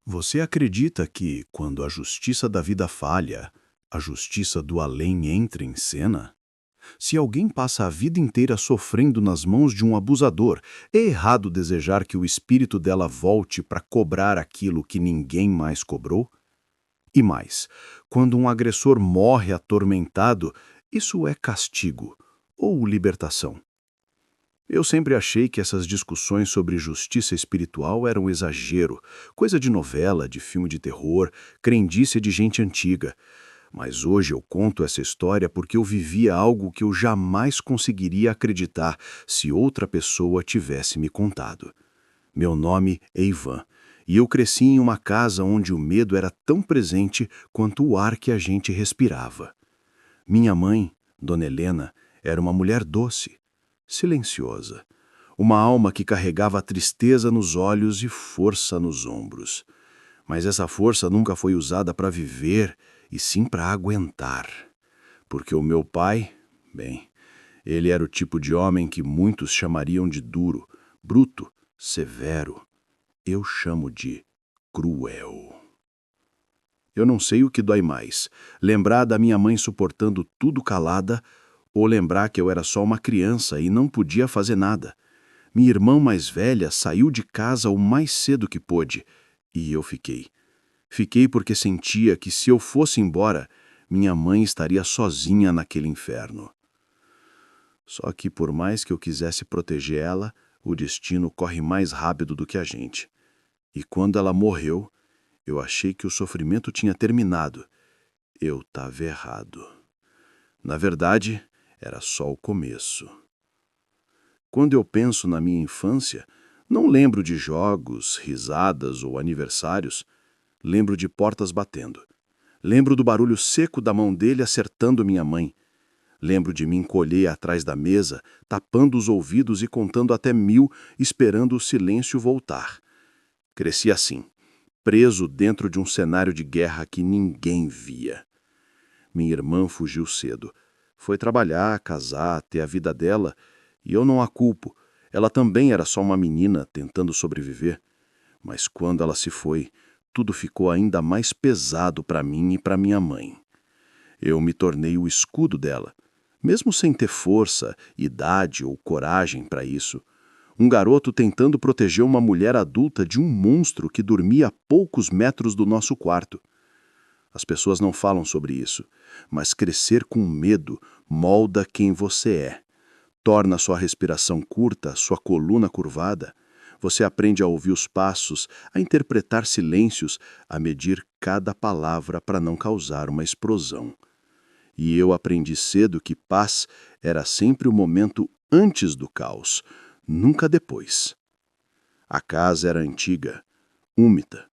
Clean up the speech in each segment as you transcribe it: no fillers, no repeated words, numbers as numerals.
Você acredita que, quando a justiça da vida falha, a justiça do além entra em cena? Se alguém passa a vida inteira sofrendo nas mãos de um abusador, é errado desejar que o espírito dela volte para cobrar aquilo que ninguém mais cobrou? E mais, quando um agressor morre atormentado, isso é castigo ou libertação? Eu sempre achei que essas discussões sobre justiça espiritual eram exagero, coisa de novela, de filme de terror, crendice de gente antiga. Mas hoje eu conto essa história porque eu vivia algo que eu jamais conseguiria acreditar se outra pessoa tivesse me contado. Meu nome é Ivan, e eu cresci em uma casa onde o medo era tão presente quanto o ar que a gente respirava. Minha mãe, Dona Helena, era uma mulher doce, silenciosa, uma alma que carregava tristeza nos olhos e força nos ombros. Mas essa força nunca foi usada para viver, e sim para aguentar. Porque o meu pai, bem, ele era o tipo de homem que muitos chamariam de duro, bruto, severo. Eu chamo de cruel. Eu não sei o que dói mais, lembrar da minha mãe suportando tudo calada ou lembrar que eu era só uma criança e não podia fazer nada. Minha irmã mais velha saiu de casa o mais cedo que pôde e eu fiquei. Fiquei porque sentia que se eu fosse embora, minha mãe estaria sozinha naquele inferno. Só que por mais que eu quisesse proteger ela, o destino corre mais rápido do que a gente. E quando ela morreu, eu achei que o sofrimento tinha terminado. Eu estava errado. Na verdade, era só o começo. Quando eu penso na minha infância, não lembro de jogos, risadas ou aniversários. Lembro de portas batendo. Lembro do barulho seco da mão dele acertando minha mãe. Lembro de me encolher atrás da mesa, tapando os ouvidos e contando até 1000, esperando o silêncio voltar. Cresci assim, preso dentro de um cenário de guerra que ninguém via. Minha irmã fugiu cedo. Foi trabalhar, casar, ter a vida dela, e eu não a culpo. Ela também era só uma menina tentando sobreviver. Mas quando ela se foi, tudo ficou ainda mais pesado para mim e para minha mãe. Eu me tornei o escudo dela, mesmo sem ter força, idade ou coragem para isso. Um garoto tentando proteger uma mulher adulta de um monstro que dormia a poucos metros do nosso quarto. As pessoas não falam sobre isso, mas crescer com medo molda quem você é. Torna sua respiração curta, sua coluna curvada. Você aprende a ouvir os passos, a interpretar silêncios, a medir cada palavra para não causar uma explosão. E eu aprendi cedo que paz era sempre o momento antes do caos, nunca depois. A casa era antiga, úmida,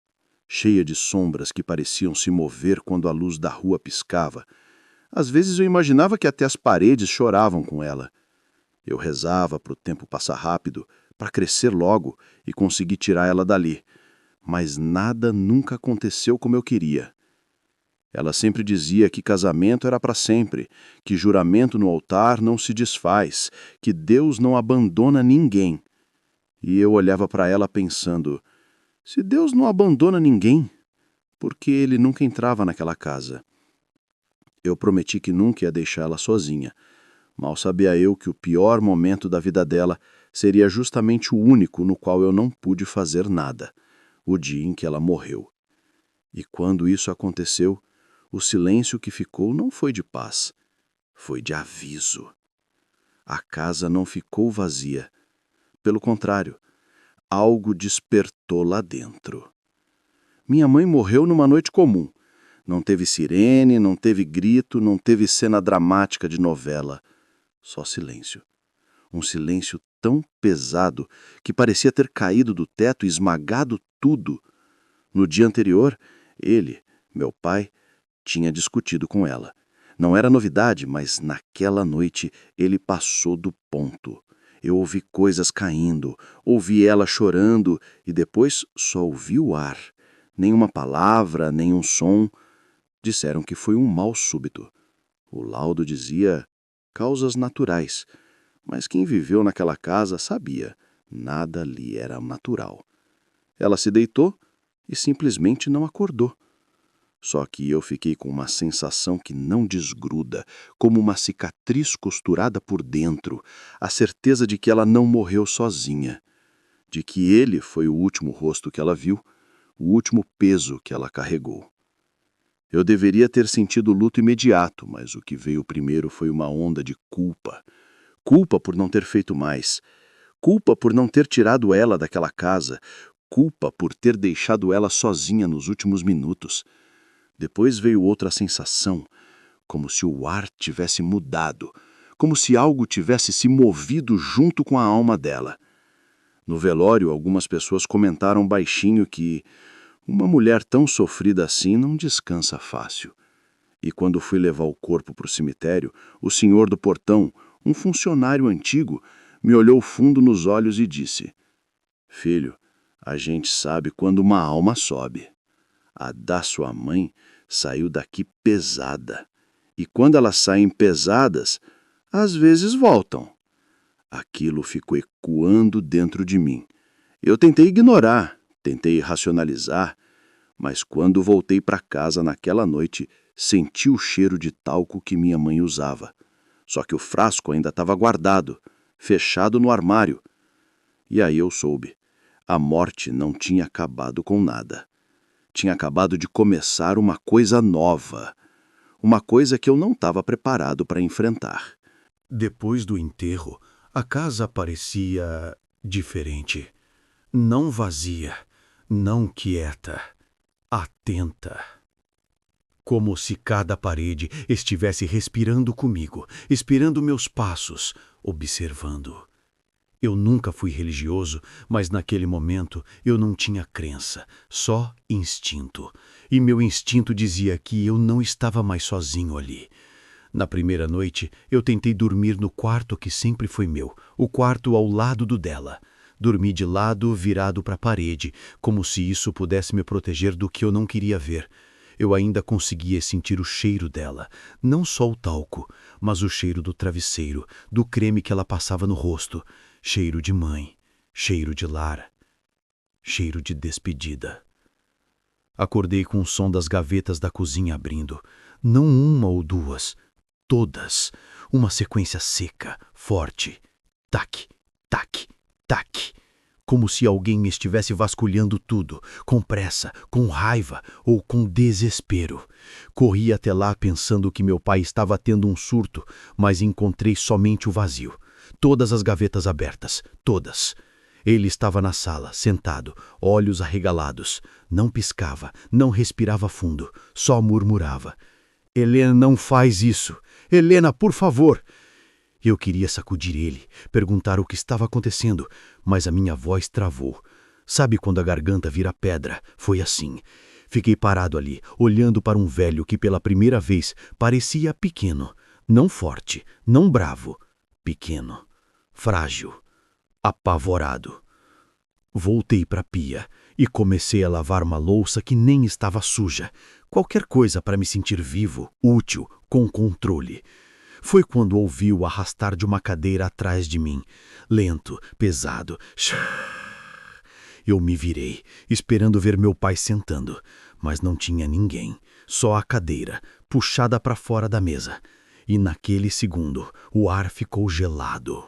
cheia de sombras que pareciam se mover quando a luz da rua piscava. Às vezes eu imaginava que até as paredes choravam com ela. Eu rezava para o tempo passar rápido, para crescer logo e conseguir tirar ela dali. Mas nada nunca aconteceu como eu queria. Ela sempre dizia que casamento era para sempre, que juramento no altar não se desfaz, que Deus não abandona ninguém. E eu olhava para ela pensando, se Deus não abandona ninguém, por que ele nunca entrava naquela casa? Eu prometi que nunca ia deixar ela sozinha. Mal sabia eu que o pior momento da vida dela seria justamente o único no qual eu não pude fazer nada, o dia em que ela morreu. E quando isso aconteceu, o silêncio que ficou não foi de paz, foi de aviso. A casa não ficou vazia. Pelo contrário, algo despertou lá dentro. Minha mãe morreu numa noite comum. Não teve sirene, não teve grito, não teve cena dramática de novela. Só silêncio. Um silêncio tão pesado que parecia ter caído do teto e esmagado tudo. No dia anterior, ele, meu pai, tinha discutido com ela. Não era novidade, mas naquela noite ele passou do ponto. Eu ouvi coisas caindo, ouvi ela chorando e depois só ouvi o ar. Nenhuma palavra, nenhum som. Disseram que foi um mal súbito. O laudo dizia causas naturais, mas quem viveu naquela casa sabia, nada ali era natural. Ela se deitou, e simplesmente não acordou. Só que eu fiquei com uma sensação que não desgruda, como uma cicatriz costurada por dentro, a certeza de que ela não morreu sozinha, de que ele foi o último rosto que ela viu, o último peso que ela carregou. Eu deveria ter sentido luto imediato, mas o que veio primeiro foi uma onda de culpa. Culpa por não ter feito mais. Culpa por não ter tirado ela daquela casa. Culpa por ter deixado ela sozinha nos últimos minutos. Depois veio outra sensação, como se o ar tivesse mudado, como se algo tivesse se movido junto com a alma dela. No velório, algumas pessoas comentaram baixinho que uma mulher tão sofrida assim não descansa fácil. E quando fui levar o corpo para o cemitério, o senhor do portão, um funcionário antigo, me olhou fundo nos olhos e disse: "Filho, a gente sabe quando uma alma sobe. A da sua mãe saiu daqui pesada. E quando elas saem pesadas, às vezes voltam." Aquilo ficou ecoando dentro de mim. Eu tentei ignorar, tentei racionalizar, mas quando voltei para casa naquela noite, senti o cheiro de talco que minha mãe usava. Só que o frasco ainda estava guardado, fechado no armário. E aí eu soube. A morte não tinha acabado com nada. Tinha acabado de começar uma coisa nova. Uma coisa que eu não estava preparado para enfrentar. Depois do enterro, a casa parecia diferente. Não vazia, não quieta, atenta. Como se cada parede estivesse respirando comigo, esperando meus passos, observando. Eu nunca fui religioso, mas naquele momento eu não tinha crença, só instinto. E meu instinto dizia que eu não estava mais sozinho ali. Na primeira noite, eu tentei dormir no quarto que sempre foi meu, o quarto ao lado do dela. Dormi de lado, virado para a parede, como se isso pudesse me proteger do que eu não queria ver. Eu ainda conseguia sentir o cheiro dela, não só o talco, mas o cheiro do travesseiro, do creme que ela passava no rosto. Cheiro de mãe, cheiro de lar, cheiro de despedida. Acordei com o som das gavetas da cozinha abrindo, não uma ou duas, todas, uma sequência seca, forte. Tac, tac, tac. Como se alguém estivesse vasculhando tudo, com pressa, com raiva ou com desespero. Corri até lá pensando que meu pai estava tendo um surto, mas encontrei somente o vazio. Todas as gavetas abertas, todas. Ele estava na sala, sentado, olhos arregalados. Não piscava, não respirava fundo, só murmurava: "Helena, não faz isso! Helena, por favor!" Eu queria sacudir ele, perguntar o que estava acontecendo, mas a minha voz travou. Sabe quando a garganta vira pedra? Foi assim. Fiquei parado ali, olhando para um velho que pela primeira vez parecia pequeno. Não forte, não bravo. Pequeno, frágil, apavorado. Voltei para a pia e comecei a lavar uma louça que nem estava suja. Qualquer coisa para me sentir vivo, útil, com controle. Foi quando ouvi o arrastar de uma cadeira atrás de mim. Lento, pesado. Eu me virei, esperando ver meu pai sentando, mas não tinha ninguém. Só a cadeira, puxada para fora da mesa. E naquele segundo, o ar ficou gelado.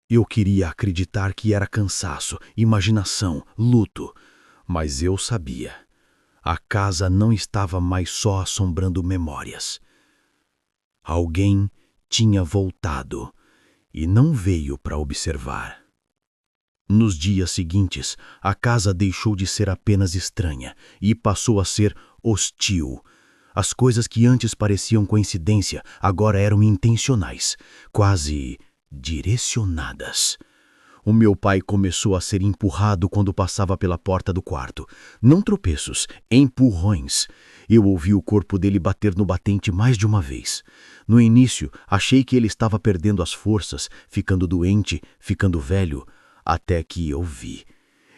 Eu queria acreditar que era cansaço, imaginação, luto. Mas eu sabia. A casa não estava mais só assombrando memórias. Alguém tinha voltado e não veio para observar. Nos dias seguintes, a casa deixou de ser apenas estranha e passou a ser hostil. As coisas que antes pareciam coincidência agora eram intencionais, quase direcionadas. O meu pai começou a ser empurrado quando passava pela porta do quarto. Não tropeços, empurrões. Eu ouvi o corpo dele bater no batente mais de uma vez. No início, achei que ele estava perdendo as forças, ficando doente, ficando velho, até que eu vi.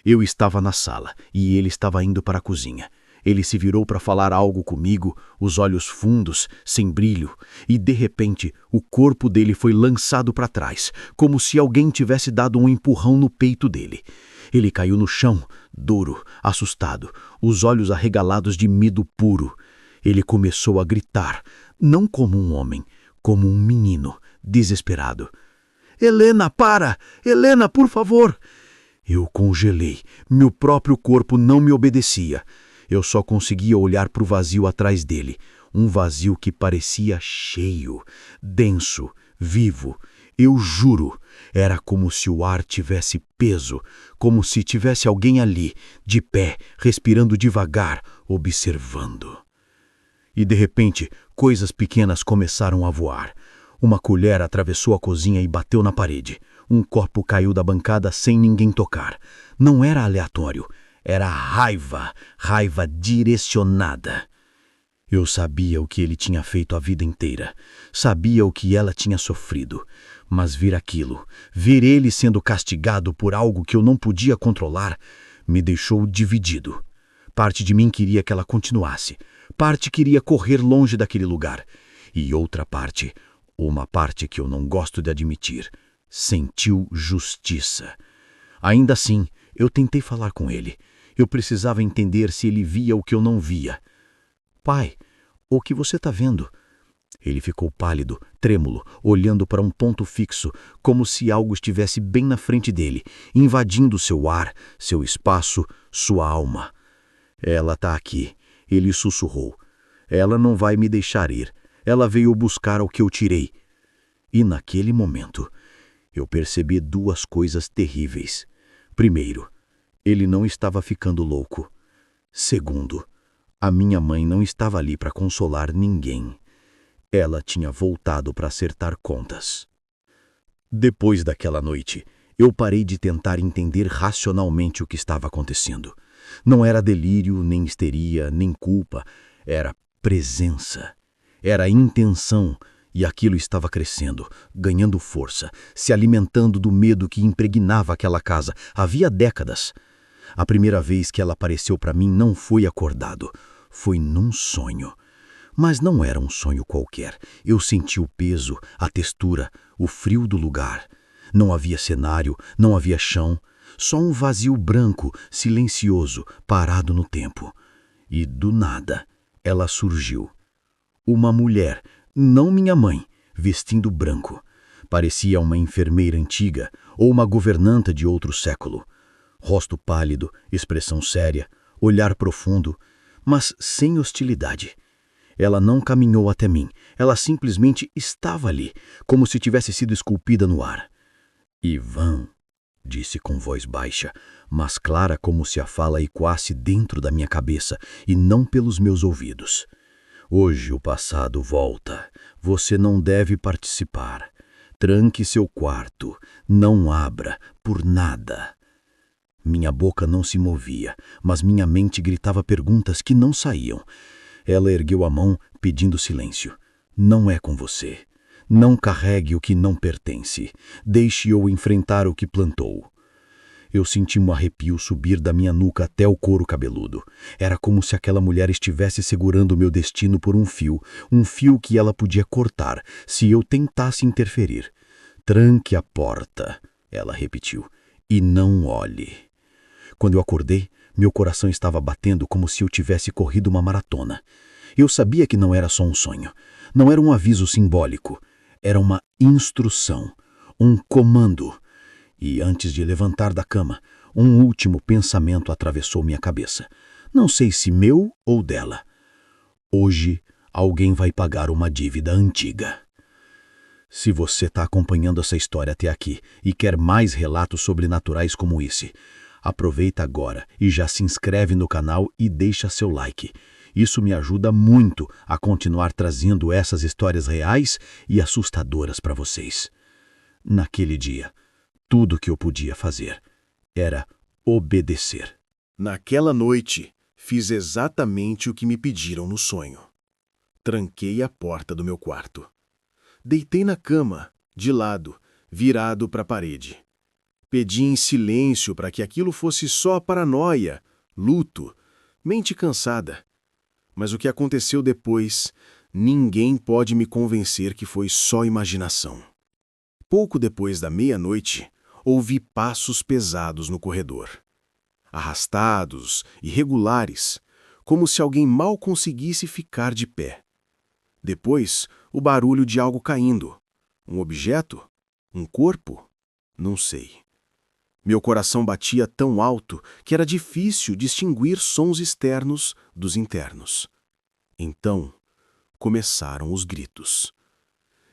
Eu estava na sala e ele estava indo para a cozinha. Ele se virou para falar algo comigo, os olhos fundos, sem brilho, e de repente o corpo dele foi lançado para trás, como se alguém tivesse dado um empurrão no peito dele. Ele caiu no chão, duro, assustado, os olhos arregalados de medo puro. Ele começou a gritar, não como um homem, como um menino, desesperado. Helena, para! Helena, por favor! Eu congelei. Meu próprio corpo não me obedecia. Eu só conseguia olhar para o vazio atrás dele. Um vazio que parecia cheio, denso, vivo. Eu juro, era como se o ar tivesse peso, como se tivesse alguém ali, de pé, respirando devagar, observando. E de repente, coisas pequenas começaram a voar. Uma colher atravessou a cozinha e bateu na parede. Um copo caiu da bancada sem ninguém tocar. Não era aleatório, era raiva, raiva direcionada. Eu sabia o que ele tinha feito a vida inteira, sabia o que ela tinha sofrido, mas ver aquilo, ver ele sendo castigado por algo que eu não podia controlar, me deixou dividido. Parte de mim queria que ela continuasse, parte queria correr longe daquele lugar, e outra parte, uma parte que eu não gosto de admitir, sentiu justiça. Ainda assim, eu tentei falar com ele. Eu precisava entender se ele via o que eu não via. Pai, o que você está vendo? Ele ficou pálido, trêmulo, olhando para um ponto fixo, como se algo estivesse bem na frente dele, invadindo seu ar, seu espaço, sua alma. Ela está aqui, ele sussurrou. Ela não vai me deixar ir. Ela veio buscar o que eu tirei. E naquele momento, eu percebi duas coisas terríveis. Primeiro, ele não estava ficando louco. Segundo, a minha mãe não estava ali para consolar ninguém. Ela tinha voltado para acertar contas. Depois daquela noite, eu parei de tentar entender racionalmente o que estava acontecendo. Não era delírio, nem histeria, nem culpa. Era presença. Era intenção. E aquilo estava crescendo, ganhando força, se alimentando do medo que impregnava aquela casa havia décadas. A primeira vez que ela apareceu para mim não foi acordado, foi num sonho. Mas não era um sonho qualquer. Eu senti o peso, a textura, o frio do lugar. Não havia cenário, não havia chão, só um vazio branco, silencioso, parado no tempo. E do nada, ela surgiu. Uma mulher, não minha mãe, vestindo branco. Parecia uma enfermeira antiga ou uma governanta de outro século. Rosto pálido, expressão séria, olhar profundo, mas sem hostilidade. Ela não caminhou até mim, ela simplesmente estava ali, como se tivesse sido esculpida no ar. Ivan, disse com voz baixa, mas clara como se a fala ecoasse dentro da minha cabeça e não pelos meus ouvidos. Hoje o passado volta. Você não deve participar. Tranque seu quarto. Não abra por nada. Minha boca não se movia, mas minha mente gritava perguntas que não saíam. Ela ergueu a mão, pedindo silêncio. Não é com você. Não carregue o que não pertence. Deixe-o enfrentar o que plantou. Eu senti um arrepio subir da minha nuca até o couro cabeludo. Era como se aquela mulher estivesse segurando o meu destino por um fio que ela podia cortar se eu tentasse interferir. Tranque a porta, ela repetiu, e não olhe. Quando eu acordei, meu coração estava batendo como se eu tivesse corrido uma maratona. Eu sabia que não era só um sonho, não era um aviso simbólico, era uma instrução, um comando. E antes de levantar da cama, um último pensamento atravessou minha cabeça. Não sei se meu ou dela. Hoje, alguém vai pagar uma dívida antiga. Se você está acompanhando essa história até aqui e quer mais relatos sobrenaturais como esse, aproveita agora e já se inscreve no canal e deixa seu like. Isso me ajuda muito a continuar trazendo essas histórias reais e assustadoras para vocês. Naquele dia, tudo que eu podia fazer era obedecer. Naquela noite, fiz exatamente o que me pediram no sonho. Tranquei a porta do meu quarto. Deitei na cama, de lado, virado para a parede. Pedi em silêncio para que aquilo fosse só paranoia, luto, mente cansada. Mas o que aconteceu depois, ninguém pode me convencer que foi só imaginação. Pouco depois da meia-noite, ouvi passos pesados no corredor. Arrastados, irregulares, como se alguém mal conseguisse ficar de pé. Depois, o barulho de algo caindo. Um objeto? Um corpo? Não sei. Meu coração batia tão alto que era difícil distinguir sons externos dos internos. Então, começaram os gritos.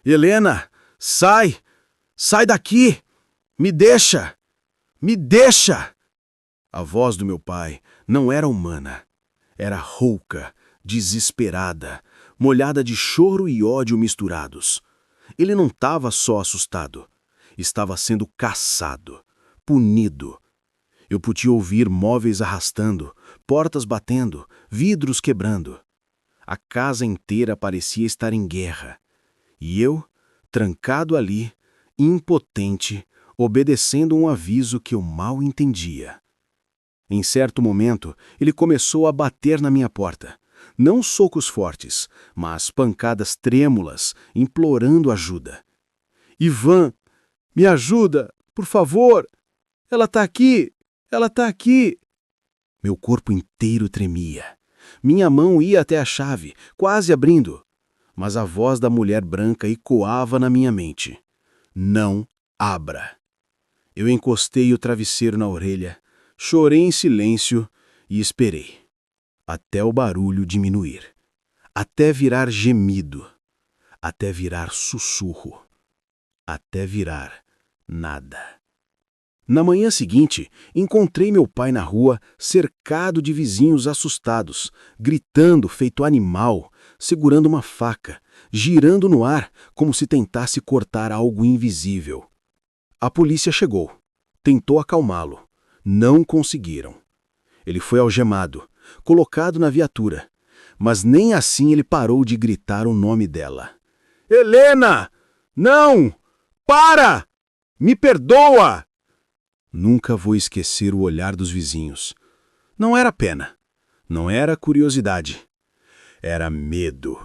Helena, sai! Sai daqui! Me deixa! Me deixa! A voz do meu pai não era humana. Era rouca, desesperada, molhada de choro e ódio misturados. Ele não estava só assustado. Estava sendo caçado, punido. Eu podia ouvir móveis arrastando, portas batendo, vidros quebrando. A casa inteira parecia estar em guerra. E eu, trancado ali, impotente, obedecendo um aviso que eu mal entendia. Em certo momento, ele começou a bater na minha porta. Não socos fortes, mas pancadas trêmulas, implorando ajuda. Ivan, me ajuda, por favor! Ela está aqui! Ela está aqui! Meu corpo inteiro tremia. Minha mão ia até a chave, quase abrindo. Mas a voz da mulher branca ecoava na minha mente. Não abra. Eu encostei o travesseiro na orelha, chorei em silêncio e esperei. Até o barulho diminuir. Até virar gemido. Até virar sussurro. Até virar nada. Na manhã seguinte, encontrei meu pai na rua, cercado de vizinhos assustados, gritando feito animal, segurando uma faca, girando no ar como se tentasse cortar algo invisível. A polícia chegou. Tentou acalmá-lo. Não conseguiram. Ele foi algemado, colocado na viatura, mas nem assim ele parou de gritar o nome dela. Helena! Não! Para! Me perdoa! Nunca vou esquecer o olhar dos vizinhos. Não era pena, não era curiosidade, era medo.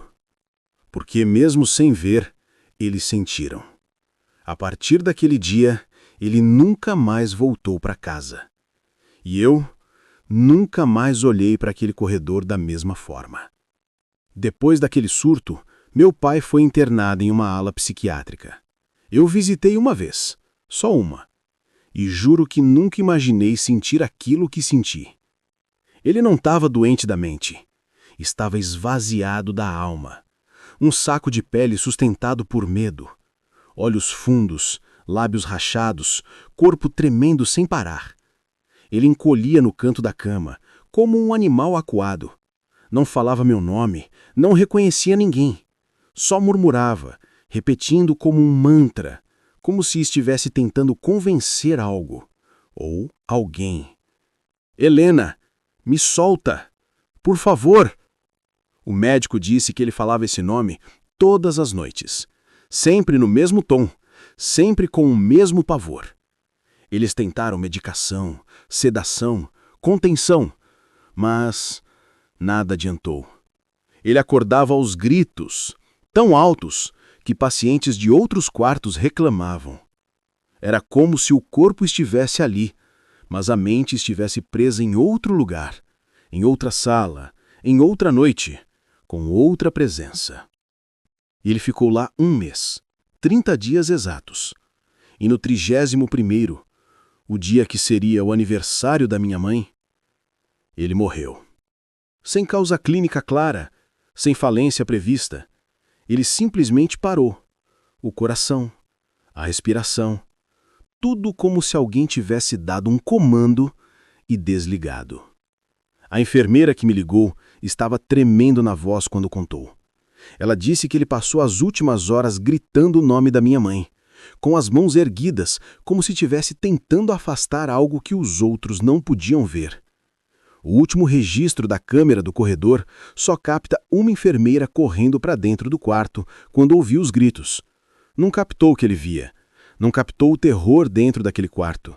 Porque mesmo sem ver, eles sentiram. A partir daquele dia, ele nunca mais voltou para casa. E eu nunca mais olhei para aquele corredor da mesma forma. Depois daquele surto, meu pai foi internado em uma ala psiquiátrica. Eu visitei uma vez, só uma. E juro que nunca imaginei sentir aquilo que senti. Ele não estava doente da mente. Estava esvaziado da alma. Um saco de pele sustentado por medo. Olhos fundos, lábios rachados, corpo tremendo sem parar. Ele encolhia no canto da cama, como um animal acuado. Não falava meu nome, não reconhecia ninguém. Só murmurava, repetindo como um mantra, como se estivesse tentando convencer algo, ou alguém. Helena, me solta! Por favor! O médico disse que ele falava esse nome todas as noites, sempre no mesmo tom, sempre com o mesmo pavor. Eles tentaram medicação, sedação, contenção, mas nada adiantou. Ele acordava aos gritos, tão altos que pacientes de outros quartos reclamavam. Era como se o corpo estivesse ali, mas a mente estivesse presa em outro lugar, em outra sala, em outra noite, com outra presença. Ele ficou lá 1 mês, 30 dias exatos. E no 31º, o dia que seria o aniversário da minha mãe, ele morreu. Sem causa clínica clara, sem falência prevista, ele simplesmente parou. O coração, a respiração, tudo como se alguém tivesse dado um comando e desligado. A enfermeira que me ligou estava tremendo na voz quando contou. Ela disse que ele passou as últimas horas gritando o nome da minha mãe, com as mãos erguidas, como se estivesse tentando afastar algo que os outros não podiam ver. O último registro da câmera do corredor só capta uma enfermeira correndo para dentro do quarto quando ouviu os gritos. Não captou o que ele via, não captou o terror dentro daquele quarto,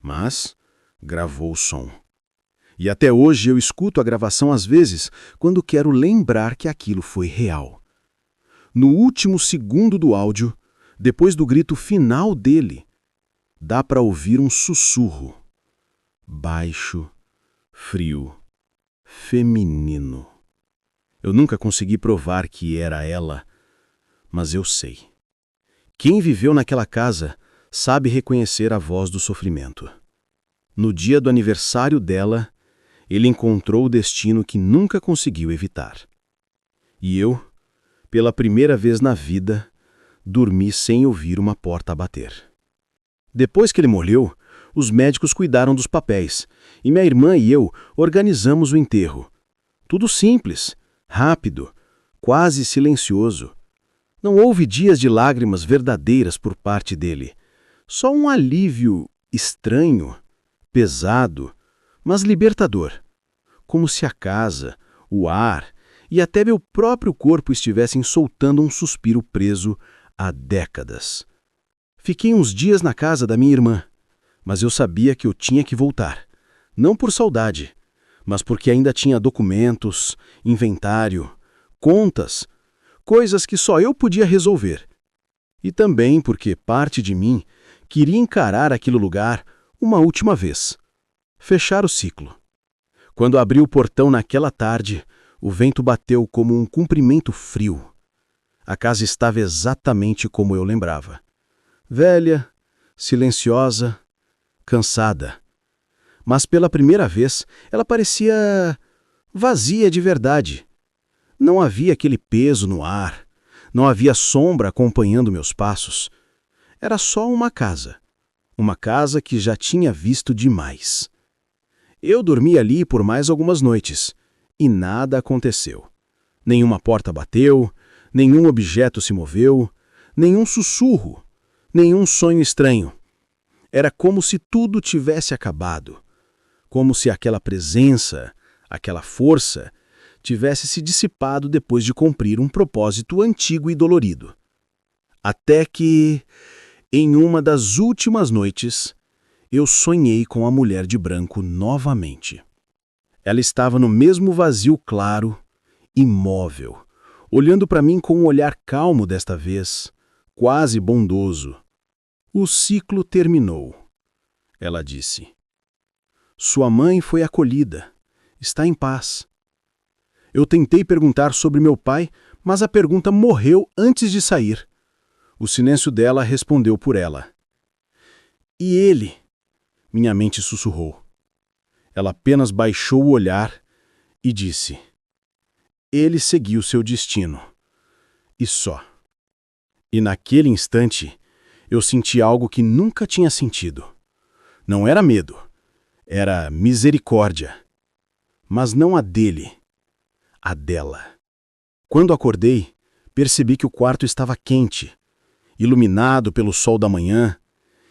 mas gravou o som. E até hoje eu escuto a gravação às vezes quando quero lembrar que aquilo foi real. No último segundo do áudio, depois do grito final dele, dá para ouvir um sussurro. Baixo, frio, feminino. Eu nunca consegui provar que era ela, mas eu sei. Quem viveu naquela casa sabe reconhecer a voz do sofrimento. No dia do aniversário dela, ele encontrou o destino que nunca conseguiu evitar. E eu, pela primeira vez na vida, dormi sem ouvir uma porta bater. Depois que ele morreu, os médicos cuidaram dos papéis e minha irmã e eu organizamos o enterro. Tudo simples, rápido, quase silencioso. Não houve dias de lágrimas verdadeiras por parte dele. Só um alívio estranho, pesado, mas libertador. Como se a casa, o ar e até meu próprio corpo estivessem soltando um suspiro preso há décadas. Fiquei uns dias na casa da minha irmã, mas eu sabia que eu tinha que voltar. Não por saudade, mas porque ainda tinha documentos, inventário, contas, coisas que só eu podia resolver. E também porque parte de mim queria encarar aquele lugar uma última vez. Fechar o ciclo. Quando abri o portão naquela tarde, o vento bateu como um cumprimento frio. A casa estava exatamente como eu lembrava. Velha, silenciosa, cansada. Mas pela primeira vez, ela parecia vazia de verdade. Não havia aquele peso no ar, não havia sombra acompanhando meus passos. Era só uma casa que já tinha visto demais. Eu dormi ali por mais algumas noites, e nada aconteceu. Nenhuma porta bateu, nenhum objeto se moveu, nenhum sussurro, nenhum sonho estranho. Era como se tudo tivesse acabado, como se aquela presença, aquela força, tivesse se dissipado depois de cumprir um propósito antigo e dolorido. Até que, em uma das últimas noites, eu sonhei com a mulher de branco novamente. Ela estava no mesmo vazio claro, imóvel, olhando para mim com um olhar calmo desta vez, quase bondoso. O ciclo terminou, ela disse. Sua mãe foi acolhida, está em paz. Eu tentei perguntar sobre meu pai, mas a pergunta morreu antes de sair. O silêncio dela respondeu por ela. E ele? Minha mente sussurrou. Ela apenas baixou o olhar e disse: ele seguiu seu destino. E só. E naquele instante, eu senti algo que nunca tinha sentido. Não era medo, era misericórdia. Mas não a dele, a dela. Quando acordei, percebi que o quarto estava quente, iluminado pelo sol da manhã,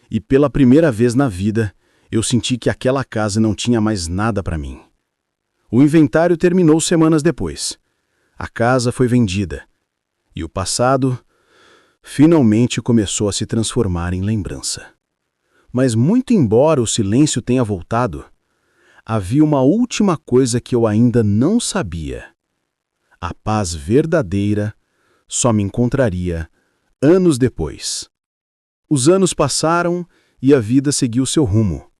e pela primeira vez na vida, eu senti que aquela casa não tinha mais nada para mim. O inventário terminou semanas depois. A casa foi vendida. E o passado finalmente começou a se transformar em lembrança. Mas muito embora o silêncio tenha voltado, havia uma última coisa que eu ainda não sabia. A paz verdadeira só me encontraria anos depois. Os anos passaram e a vida seguiu seu rumo.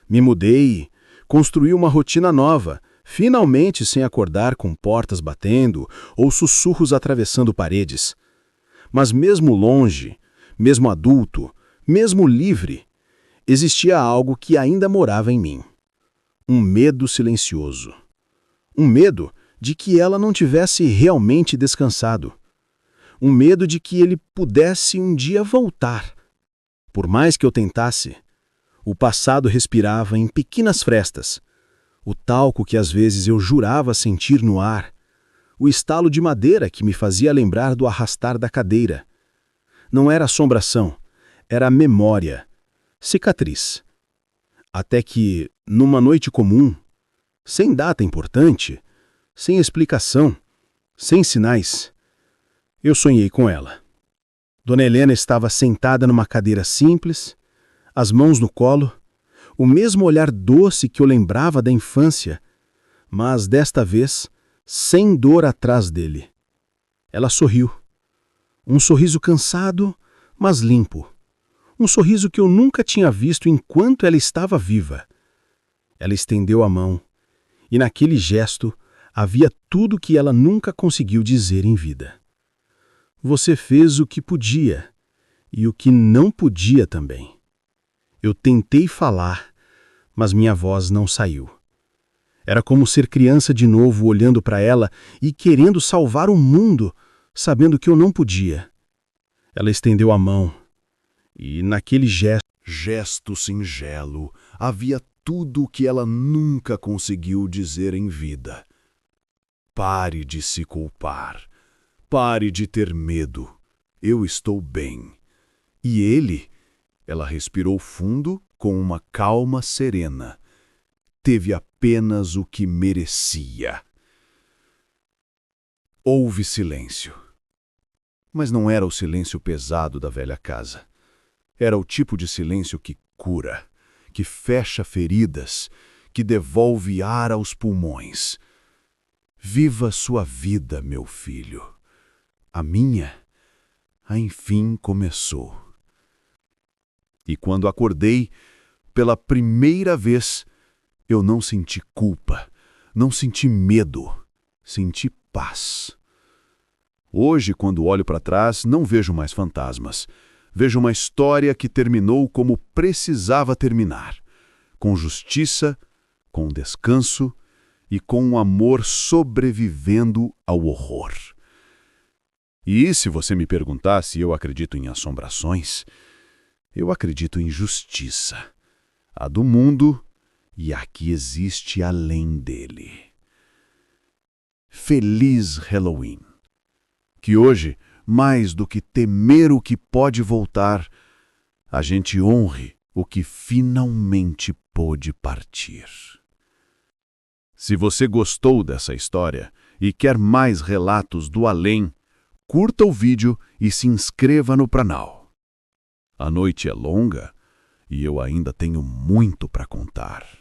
Me mudei, construí uma rotina nova, finalmente sem acordar com portas batendo ou sussurros atravessando paredes. Mas mesmo longe, mesmo adulto, mesmo livre, existia algo que ainda morava em mim. Um medo silencioso. Um medo de que ela não tivesse realmente descansado. Um medo de que ele pudesse um dia voltar. Por mais que eu tentasse, o passado respirava em pequenas frestas. O talco que às vezes eu jurava sentir no ar. O estalo de madeira que me fazia lembrar do arrastar da cadeira. Não era assombração, era memória, cicatriz. Até que, numa noite comum, sem data importante, sem explicação, sem sinais, eu sonhei com ela. Dona Helena estava sentada numa cadeira simples, as mãos no colo, O mesmo olhar doce que eu lembrava da infância, mas desta vez sem dor atrás dele. Ela sorriu. Um sorriso cansado, mas limpo. Um sorriso que eu nunca tinha visto enquanto ela estava viva. Ela estendeu a mão, e naquele gesto havia tudo que ela nunca conseguiu dizer em vida. Você fez o que podia, e o que não podia também. Eu tentei falar, mas minha voz não saiu. Era como ser criança de novo olhando para ela e querendo salvar o mundo, sabendo que eu não podia. Ela estendeu a mão, e naquele gesto singelo havia tudo o que ela nunca conseguiu dizer em vida. Pare de se culpar. Pare de ter medo. Eu estou bem. E ele? Ela respirou fundo com uma calma serena. Teve apenas o que merecia. Houve silêncio. Mas não era o silêncio pesado da velha casa. Era o tipo de silêncio que cura, que fecha feridas, que devolve ar aos pulmões. Viva sua vida, meu filho. A minha, enfim, começou. E quando acordei, pela primeira vez, eu não senti culpa, não senti medo, senti paz. Hoje, quando olho para trás, não vejo mais fantasmas. Vejo uma história que terminou como precisava terminar, com justiça, com descanso e com um amor sobrevivendo ao horror. E se você me perguntar se eu acredito em assombrações, eu acredito em justiça, a do mundo e a que existe além dele. Feliz Halloween! Que hoje, mais do que temer o que pode voltar, a gente honre o que finalmente pôde partir. Se você gostou dessa história e quer mais relatos do além, curta o vídeo e se inscreva no canal. A noite é longa e eu ainda tenho muito para contar.